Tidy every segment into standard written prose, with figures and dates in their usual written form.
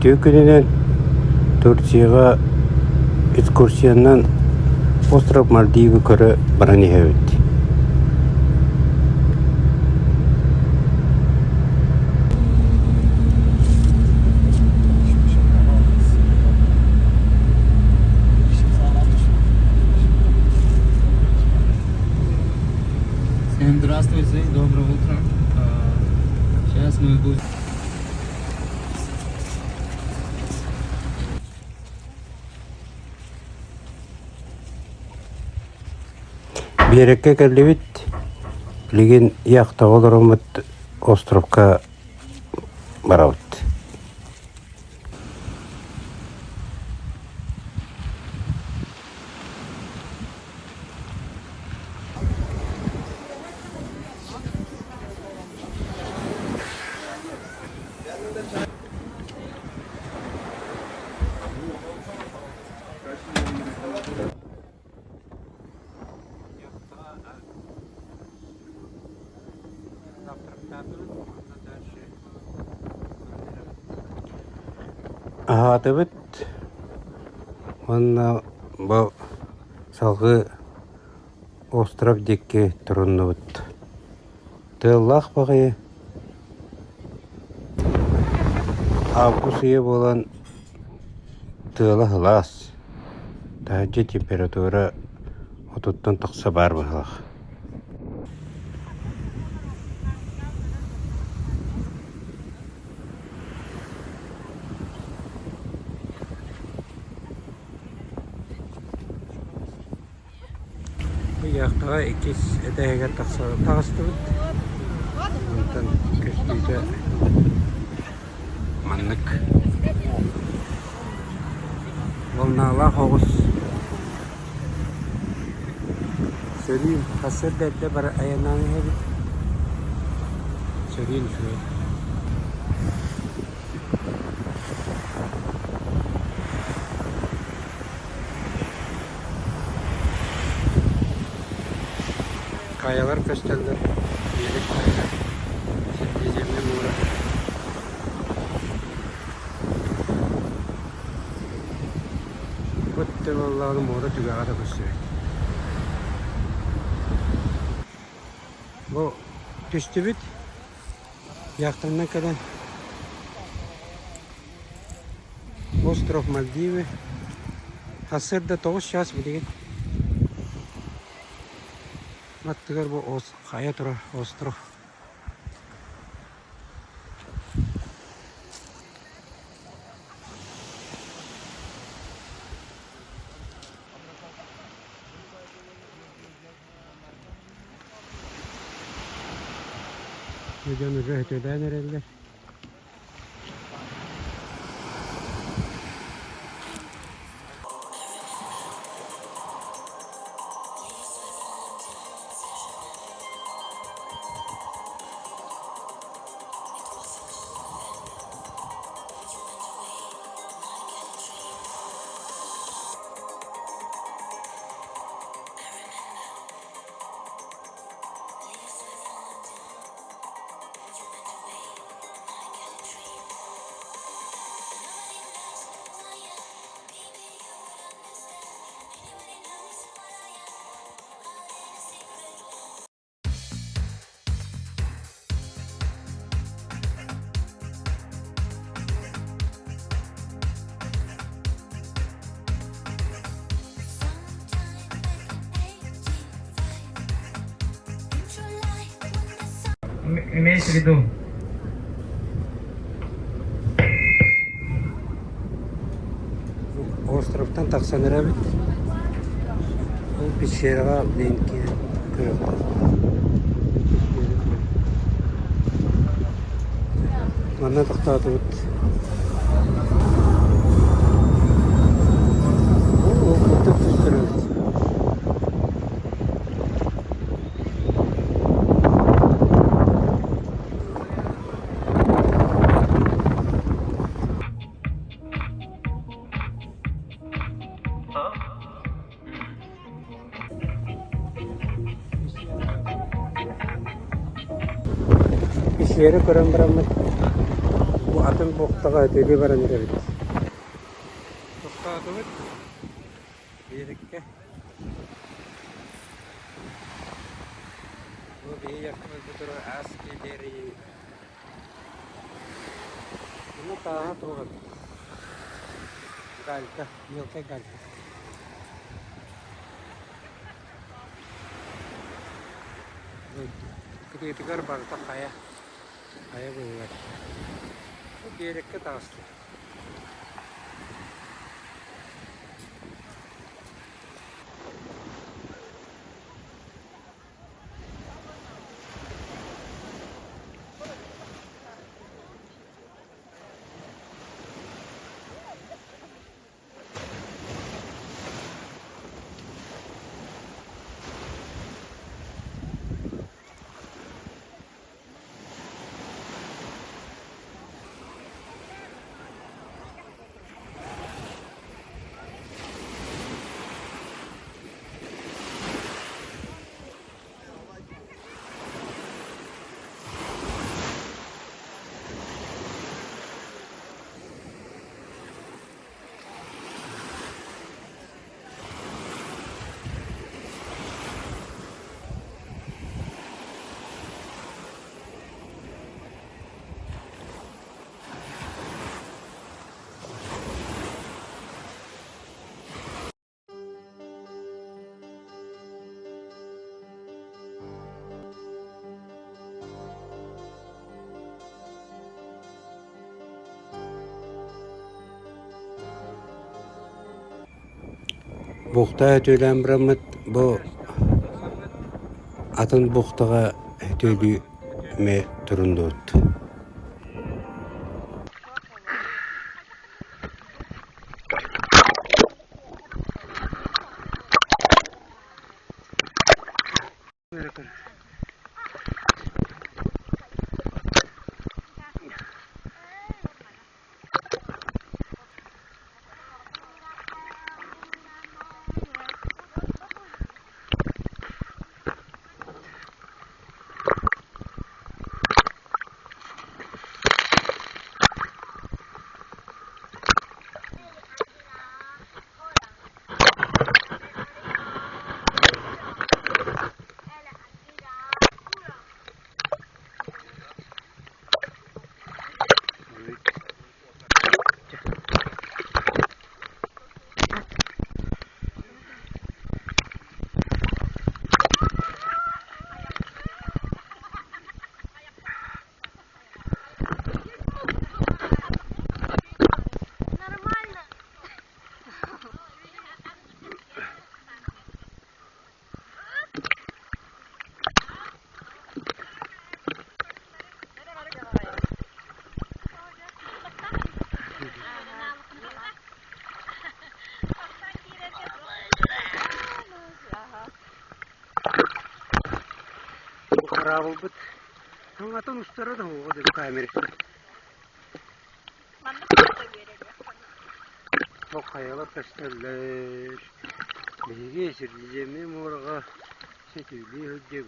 Ütü gününden Turciya'ya ekskursiyandan Ostrov Maldiv'i körü barani evet. Всем здравствуйте, доброе утро. Сейчас мы будем... Берекке келдебит, билген яқта оларымыт островка барабыт. Аһатыбыт, онна бұл салғы остров декке тұрынныбыт. Тыллақ бағайы август үйе болан тылы хылас. Тәжі температура отуттан тақса бар бағалақ. Яқтыға екес әдәйгер тағысты бұд. Онтан көстейді маннық. Волнала хоғыз. Сөрейін қасыр дәлді бар аянаңы әбіт. Сөрейін шуы. Kayalar kösteldi. Yelek kayalar. Şimdi zemine uğra. Kutte vallahi uğra tügağa da kösteldi. Bu düştü bit. Yaktığına kadar Ostrov Maldivi. Hasırda 9 şahs mı değil? Mattıgar bu kaya tura ostrov. Videonun röhtüden herhalde. Имеется в виду. Островтан тақсаныр әбіт. Ол пещераға дейінке көріп. Мана тақтады бұд. Ол құттық түстірі. İşleri görün bu atın Атын боқтаға өтөйді баран еребет. Боқтаға өтөбет. Берікке. Bu bir yakın bir askerleri. Bunu daha doğru. Galta, yok ki galta. Ketika berbalta kaya bunlar. Bu gerekli taşlı. Бухта өтөйлән бірамыд, бұл атын бухтаға өтөйлі ме тұрынды өтті. Bravo, but ang atong ustaro daw ko dito camera. Bak hayalar kaçtılar. Bilgi sürücemi morga çekildi hüccü.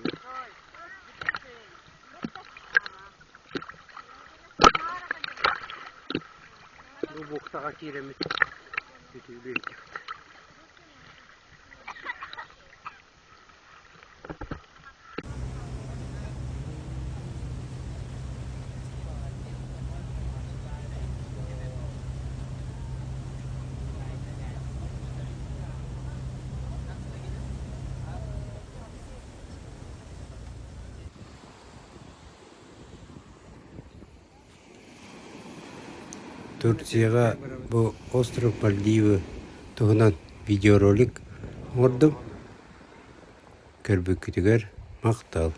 Bu boktağa kiremit çekildi hüccü. Турцияға бұл остров Мальдивы тұғынан видеоролик ордым. Көрбі күтігер мақтал.